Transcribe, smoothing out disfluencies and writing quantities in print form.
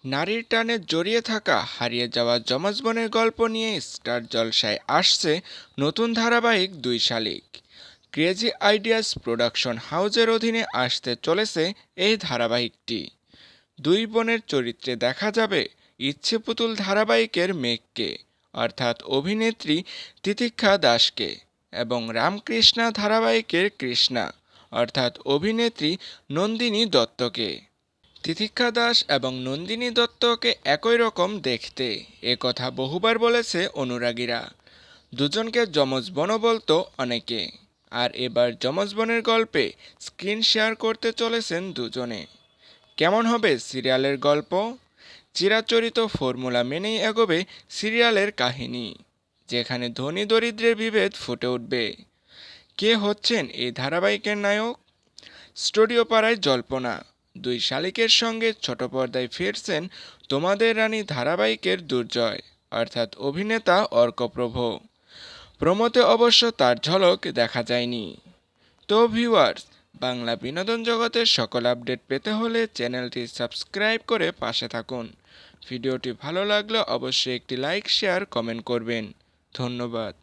নারীর টানে জড়িয়ে থাকা হারিয়ে যাওয়া যমজ বোনের গল্প নিয়ে স্টার জলসায় আসছে নতুন ধারাবাহিক দুই শালিক। ক্রেজি আইডিয়াস প্রোডাকশন হাউজের অধীনে আসতে চলেছে এই ধারাবাহিকটি। দুই বোনের চরিত্রে দেখা যাবে ইচ্ছেপুতুল ধারাবাহিকের মেঘকে অর্থাৎ অভিনেত্রী তিতিক্ষা দাসকে এবং রামকৃষ্ণা ধারাবাহিকের কৃষ্ণা অর্থাৎ অভিনেত্রী নন্দিনী দত্তকে। তিতিক্ষা দাস এবং নন্দিনী দত্তকে একই রকম দেখতে, এ কথা বহুবার বলেছে অনুরাগীরা। দুজনকে যমজ বোনও বলতো অনেকে। আর এবার যমজ বোনের গল্পে স্ক্রিন শেয়ার করতে চলেছেন দুজনে। কেমন হবে সিরিয়ালের গল্প? চিরাচরিত ফর্মুলা মেনেই এগোবে সিরিয়ালের কাহিনী, যেখানে ধনী দরিদ্রের বিভেদ ফুটে উঠবে। কে হচ্ছেন এই ধারাবাহিকের নায়ক? স্টুডিও পাড়ায় জল্পনা, দুই শালিকের সঙ্গে ছোট পর্দায় ফিরছেন তোমাদের রানী ধারাবাহিকের দুর্জয় অর্থাৎ অভিনেতা অর্কপ্রভ। প্রমোতে অবশ্য তার ঝলক দেখা যায়নি। তো ভিউয়ার্স, বাংলা বিনোদন জগতের সকল আপডেট পেতে হলে চ্যানেলটি সাবস্ক্রাইব করে পাশে থাকুন। ভিডিওটি ভালো লাগলে অবশ্যই একটি লাইক শেয়ার কমেন্ট করবেন। ধন্যবাদ।